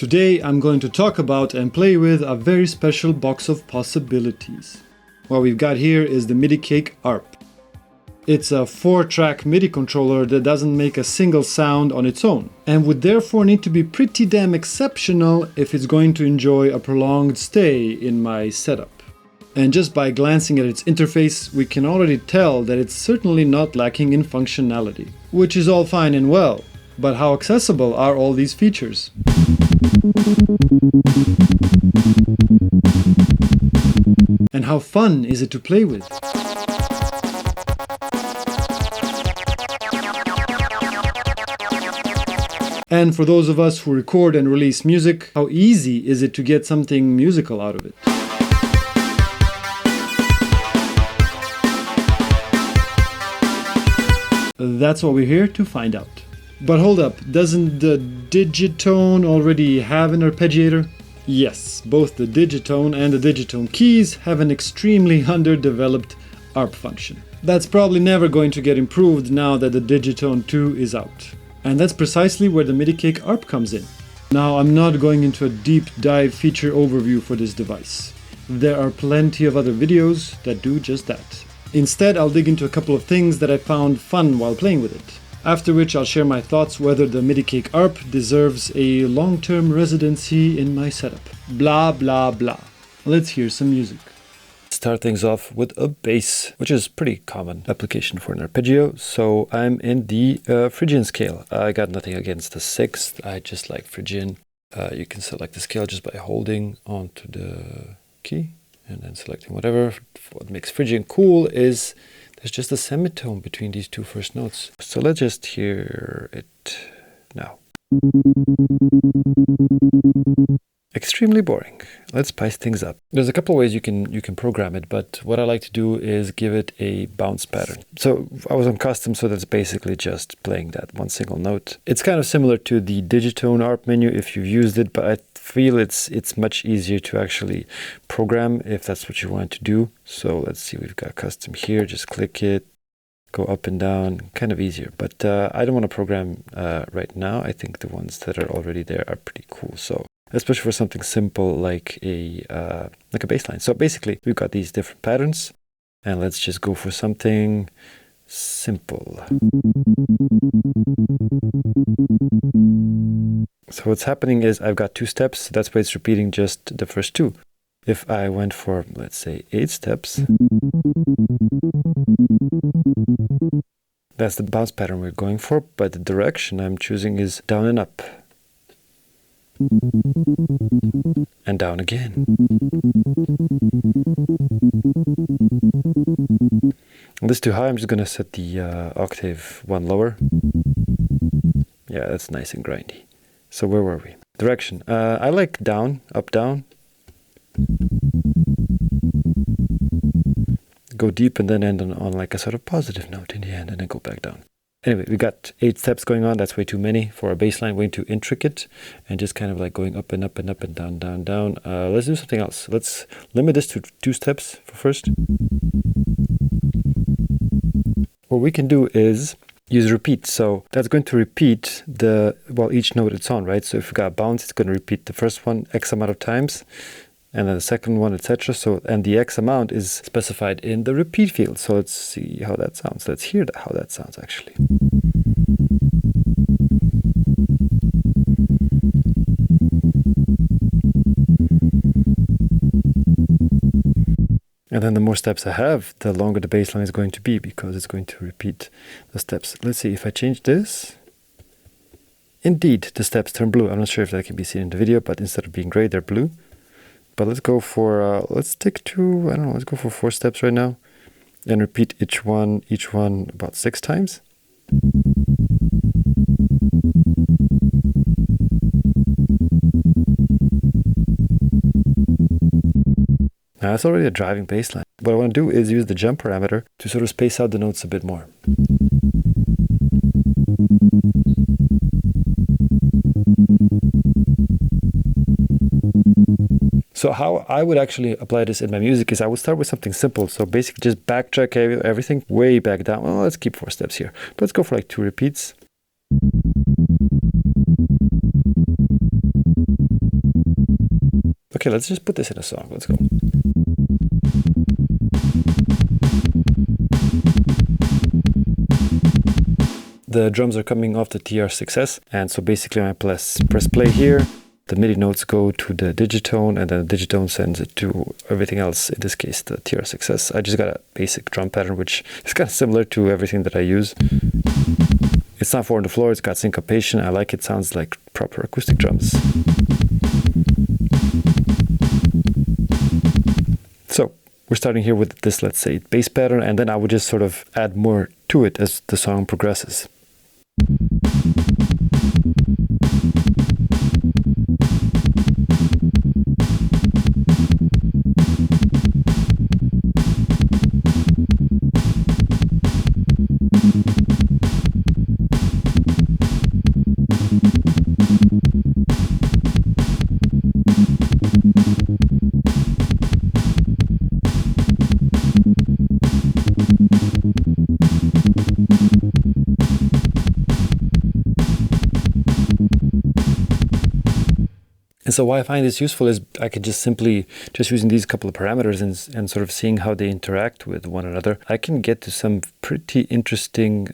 Today I'm going to talk about and play with a very special box of possibilities. What we've got here is the Midicake Arp. It's a 4-track MIDI controller that doesn't make a single sound on its own, and would therefore need to be pretty damn exceptional if it's going to enjoy a prolonged stay in my setup. And just by glancing at its interface, we can already tell that it's certainly not lacking in functionality. Which is all fine and well, but how accessible are all these features? And how fun is it to play with? And for those of us who record and release music, how easy is it to get something musical out of it? That's what we're here to find out. But hold up, doesn't the Digitone already have an arpeggiator? Yes, both the Digitone and the Digitone Keys have an extremely underdeveloped ARP function. That's probably never going to get improved now that the Digitone 2 is out. And that's precisely where the Midicake Arp comes in. Now, I'm not going into a deep dive feature overview for this device. There are plenty of other videos that do just that. Instead, I'll dig into a couple of things that I found fun while playing with it. After which I'll share my thoughts whether the Midicake Arp deserves a long-term residency in my setup. Blah blah blah. Let's hear some music. Start things off with a bass, which is pretty common application for an arpeggio. So I'm in the Phrygian scale. I got nothing against the 6th. I just like Phrygian. You can select the scale just by holding onto the key and then selecting whatever. What makes Phrygian cool is there's just a semitone between these two first notes. So let's just hear it now. Extremely boring. Let's spice things up. There's a couple ways you can program it, but what I like to do is give it a bounce pattern. So I was on custom, so that's basically just playing that one single note. It's kind of similar to the Digitone ARP menu if you've used it, but I feel it's much easier to actually program if that's what you want to do. So let's see, we've got custom here. Just click it, go up and down, kind of easier. But I don't want to program right now. I think the ones that are already there are pretty cool. So especially for something simple like a bass line. So basically, we've got these different patterns, and let's just go for something simple. So what's happening is I've got 2 steps, so that's why it's repeating just the first 2. If I went for, let's say, 8 steps, that's the bounce pattern we're going for, but the direction I'm choosing is down and up. And down again. And this is too high, I'm just going to set the octave 1 lower. Yeah, that's nice and grindy. So where were we? Direction. I like down, up, down. Go deep and then end on like a sort of positive note in the end and then go back down. Anyway, we got 8 steps going on. That's way too many for a bass line, way too intricate, and just kind of like going up and up and up and down, down, down. Let's do something else. Let's limit this to 2 steps for first. What we can do is use repeat. So that's going to repeat each note it's on, right? So if you got a bounce, it's going to repeat the first one X amount of times, and then the second one, etc. So, and the X amount is specified in the repeat field. So let's see how that sounds. Let's hear how that sounds actually. And then the more steps I have, the longer the bass line is going to be because it's going to repeat the steps. Let's see if I change this. Indeed, the steps turn blue. I'm not sure if that can be seen in the video, but instead of being gray, they're blue. But let's go for, let's stick to, I don't know, let's go for 4 steps right now. And repeat each one about 6 times. Now that's already a driving bass line. What I want to do is use the jump parameter to sort of space out the notes a bit more. So how I would actually apply this in my music is I would start with something simple. So basically just backtrack everything way back down. Well, let's keep 4 steps here. But let's go for like 2 repeats. Okay, let's just put this in a song. Let's go. The drums are coming off the TR6S, and so basically I press play here. The MIDI notes go to the Digitone, and then the Digitone sends it to everything else, in this case the TR6S. I just got a basic drum pattern, which is kind of similar to everything that I use. It's not 4 on the floor, it's got syncopation. I like it, sounds like proper acoustic drums. So we're starting here with this, let's say, bass pattern, and then I would just sort of add more to it as the song progresses. And so why I find this useful is I could just simply, just using these couple of parameters and sort of seeing how they interact with one another, I can get to some pretty interesting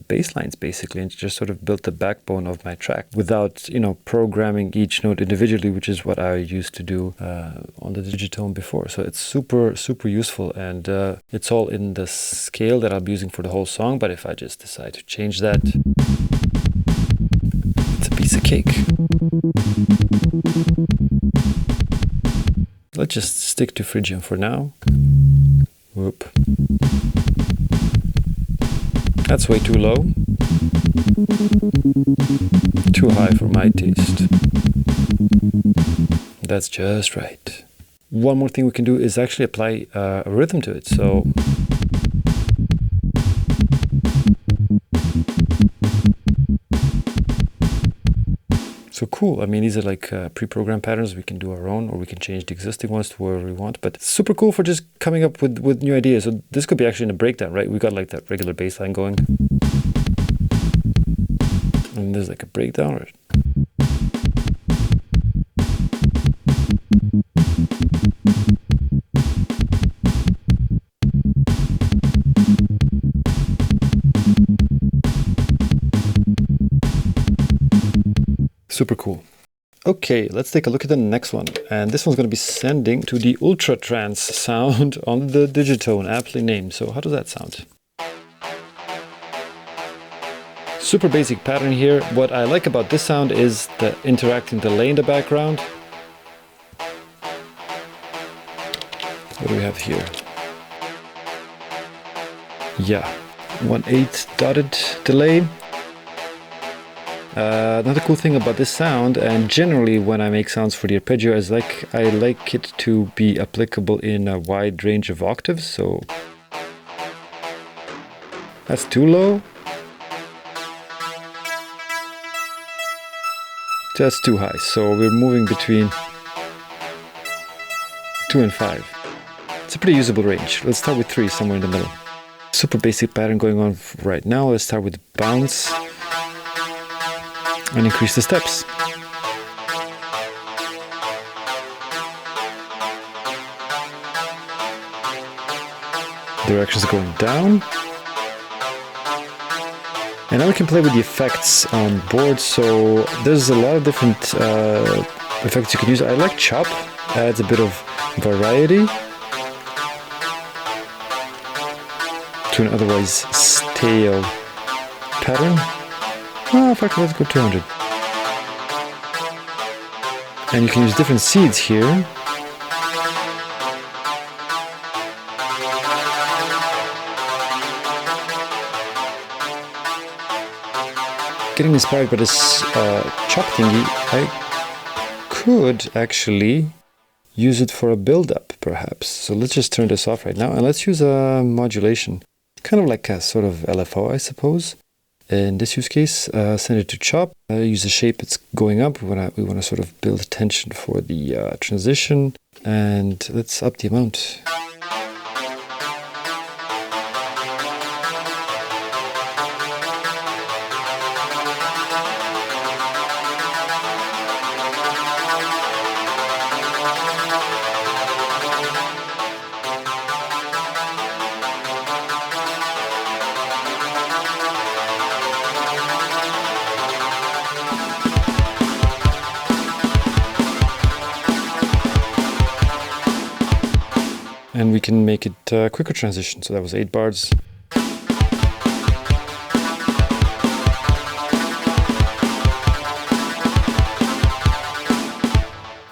bass lines basically, and just sort of build the backbone of my track without, you know, programming each note individually, which is what I used to do on the Digitone before. So it's super, super useful, and it's all in the scale that I'll be using for the whole song. But if I just decide to change that, it's a piece of cake. Let's just stick to Phrygian for now. Whoop. That's way too low. Too high for my taste. That's just right. One more thing we can do is actually apply a rhythm to it. So cool. I mean, these are like pre-programmed patterns. We can do our own, or we can change the existing ones to wherever we want. But it's super cool for just coming up with new ideas. So this could be actually in a breakdown, right? We got like that regular bass line going. And there's like a breakdown. Or... super cool. Okay, let's take a look at the next one. And this one's going to be sending to the Ultra Trance sound on the Digitone, aptly named. So how does that sound? Super basic pattern here. What I like about this sound is the interacting delay in the background. What do we have here? Yeah, 1/8 dotted delay. Another cool thing about this sound, and generally when I make sounds for the arpeggio, is I like it to be applicable in a wide range of octaves. So that's too low. That's too high. So we're moving between 2 and 5. It's a pretty usable range. Let's start with 3, somewhere in the middle. Super basic pattern going on right now. Let's start with bounce. And increase the steps. Directions going down. And now we can play with the effects on board. So there's a lot of different effects you can use. I like chop, adds a bit of variety to an otherwise stale pattern. Oh, fuck, let's go 200. And you can use different seeds here. Getting inspired by this chop thingy, I could actually use it for a build-up, perhaps. So let's just turn this off right now, and let's use a modulation. Kind of like a sort of LFO, I suppose. In this use case, send it to chop, use the shape it's going up. We want to sort of build tension for the transition, and let's up the amount. And we can make it a quicker transition. So that was 8 bars.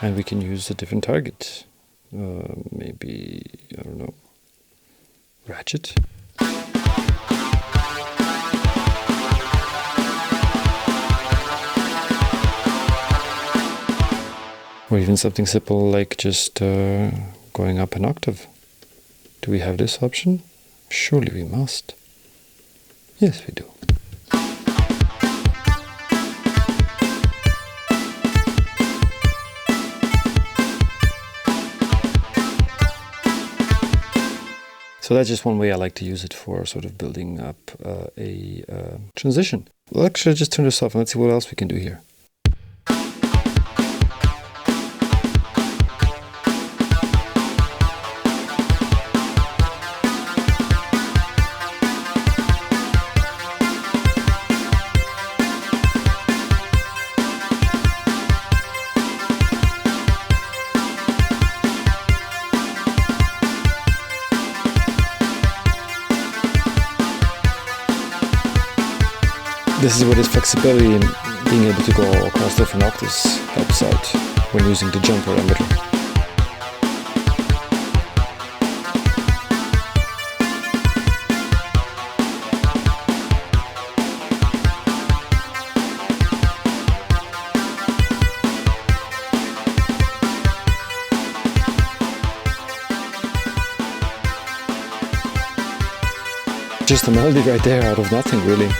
And we can use a different target. Maybe, I don't know, ratchet. Or even something simple like just going up an octave. Do we have this option? Surely we must. Yes, we do. So that's just one way I like to use it for sort of building up a transition. Well, actually, just turn this off and let's see what else we can do here. This is where this flexibility in being able to go across different octaves helps out when using the jump parameter. Just a melody right there out of nothing, really.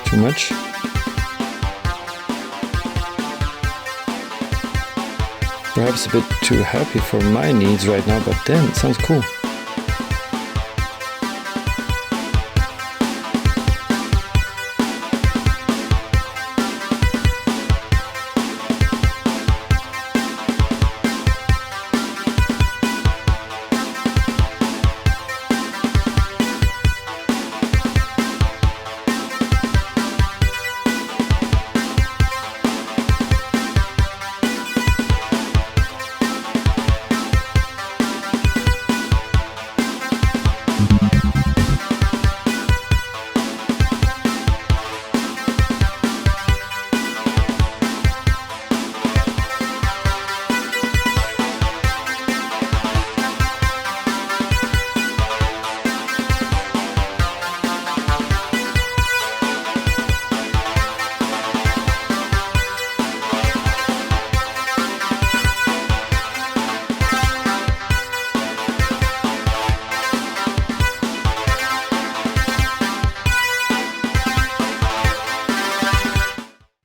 Too much? Perhaps a bit too happy for my needs right now, but then it sounds cool.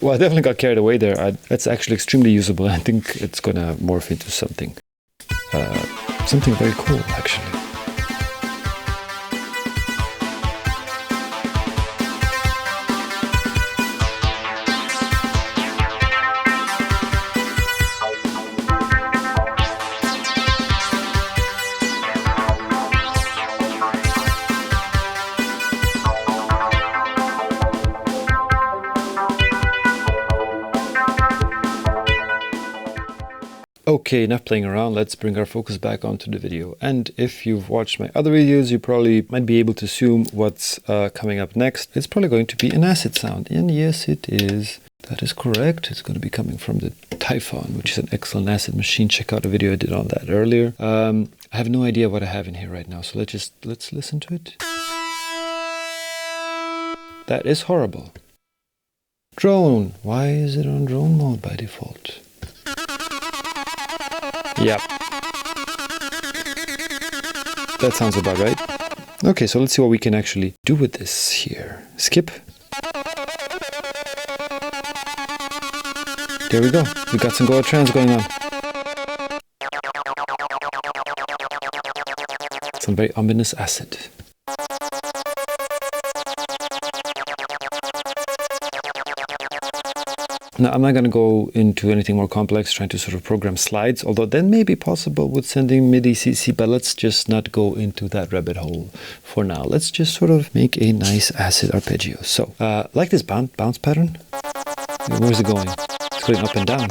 Well, I definitely got carried away there. That's actually extremely usable. I think it's going to morph into something very cool, actually. Okay, enough playing around, let's bring our focus back onto the video. And if you've watched my other videos, you probably might be able to assume what's coming up next. It's probably going to be an acid sound. And yes, it is. That is correct. It's going to be coming from the Typhon, which is an excellent acid machine. Check out a video I did on that earlier. I have no idea what I have in here right now, so let's listen to it. That is horrible. Drone. Why is it on drone mode by default? Yep. That sounds about right. Okay, so let's see what we can actually do with this here. Skip. There we go. We got some Goa trans going on. Some very ominous acid. Now, I'm not going to go into anything more complex, trying to sort of program slides, although that may be possible with sending MIDI CC, but let's just not go into that rabbit hole for now. Let's just sort of make a nice acid arpeggio. So, like this bounce pattern. Where's it going? It's going up and down.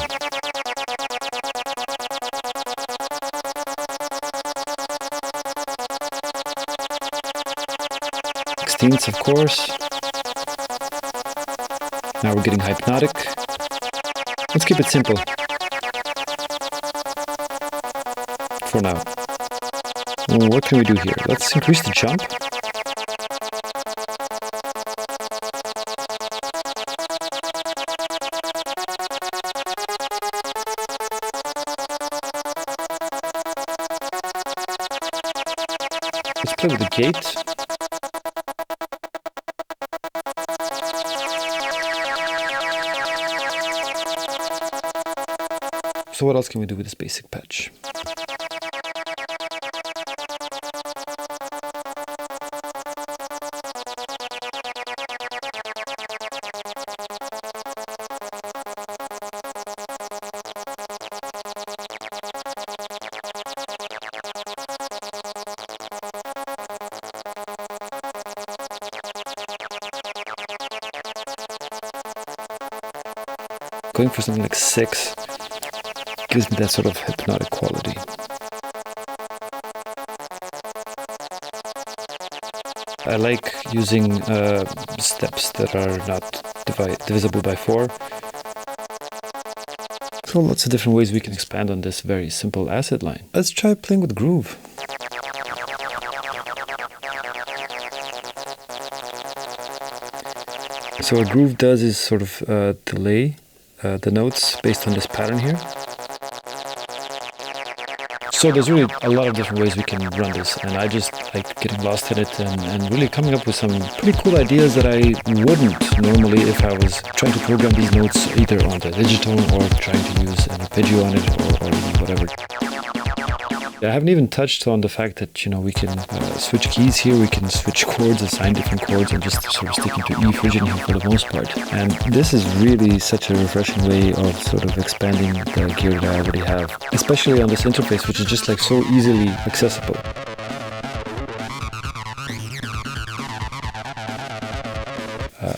Sixteenths, of course. Now we're getting hypnotic. Let's keep it simple for now. What can we do here? Let's increase the jump. Let's play with the gate. So what else can we do with this basic patch? Going for something like 6 gives me that sort of hypnotic quality. I like using steps that are not divisible by 4. So lots of different ways we can expand on this very simple acid line. Let's try playing with groove. So what groove does is sort of delay the notes based on this pattern here. So there's really a lot of different ways we can run this, and I just like getting lost in it and really coming up with some pretty cool ideas that I wouldn't normally if I was trying to program these notes either on the Digitone or trying to use an arpeggio on it or whatever. I haven't even touched on the fact that, you know, we can switch keys here, we can switch chords, assign different chords, and just sort of sticking to E frigid here for the most part. And this is really such a refreshing way of sort of expanding the gear that I already have, especially on this interface, which is just like so easily accessible.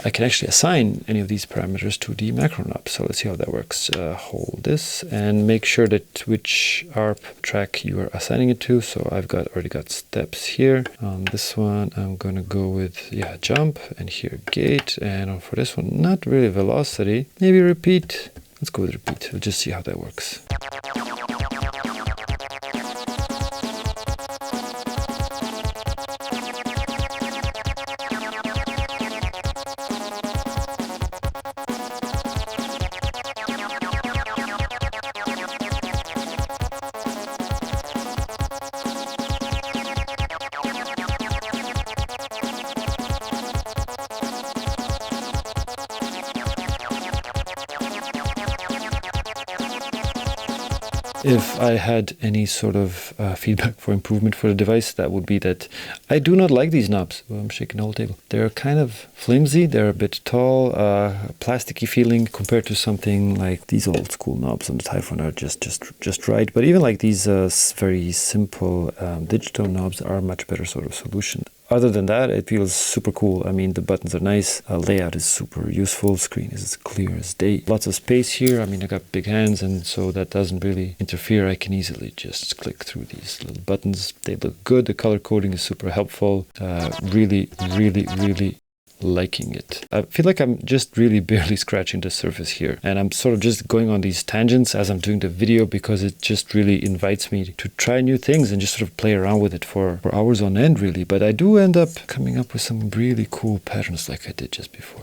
I can actually assign any of these parameters to the macro knob. So let's see how that works. Hold this and make sure that which ARP track you are assigning it to. So I've already got steps here. On this one, I'm going to go with, jump, and here gate. And for this one, not really velocity, maybe repeat. Let's go with repeat. We'll just see how that works. If I had any sort of feedback for improvement for the device, that would be that I do not like these knobs. Well, I'm shaking the whole table. They're kind of flimsy, they're a bit tall, plasticky feeling compared to something like these old school knobs on the Typhoon are just right. But even like these very simple Digitone knobs are a much better sort of solution. Other than that, it feels super cool. I mean, the buttons are nice, layout is super useful, screen is as clear as day. Lots of space here. I mean, I got big hands, and so that doesn't really interfere. I can easily just click through these little buttons. They look good. The color coding is super helpful. Really liking it. I feel like I'm just really barely scratching the surface here, and I'm sort of just going on these tangents as I'm doing the video because it just really invites me to try new things and just sort of play around with it for hours on end, really. But I do end up coming up with some really cool patterns like I did just before.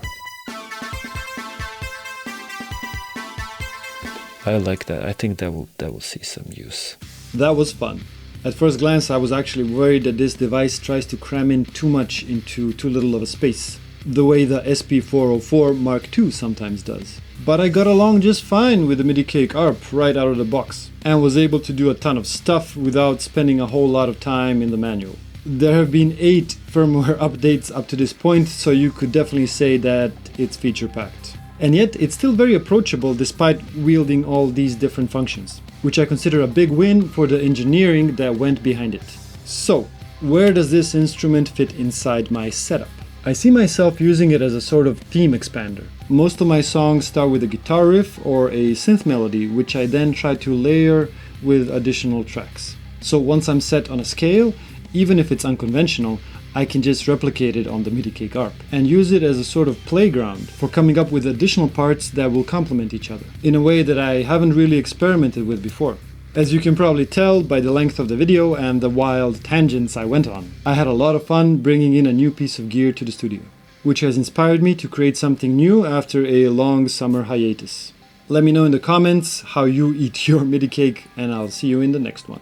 I like that. I think that will see some use. That was fun. At first glance, I was actually worried that this device tries to cram in too much into too little of a space, the way the SP404 Mark II sometimes does. But I got along just fine with the Midicake Arp right out of the box, and was able to do a ton of stuff without spending a whole lot of time in the manual. There have been 8 firmware updates up to this point, so you could definitely say that it's feature packed. And yet it's still very approachable despite wielding all these different functions, which I consider a big win for the engineering that went behind it. So, where does this instrument fit inside my setup? I see myself using it as a sort of theme expander. Most of my songs start with a guitar riff or a synth melody, which I then try to layer with additional tracks. So once I'm set on a scale, even if it's unconventional, I can just replicate it on the Midicake Arp and use it as a sort of playground for coming up with additional parts that will complement each other in a way that I haven't really experimented with before. As you can probably tell by the length of the video and the wild tangents I went on, I had a lot of fun bringing in a new piece of gear to the studio, which has inspired me to create something new after a long summer hiatus. Let me know in the comments how you eat your MIDI cake, and I'll see you in the next one.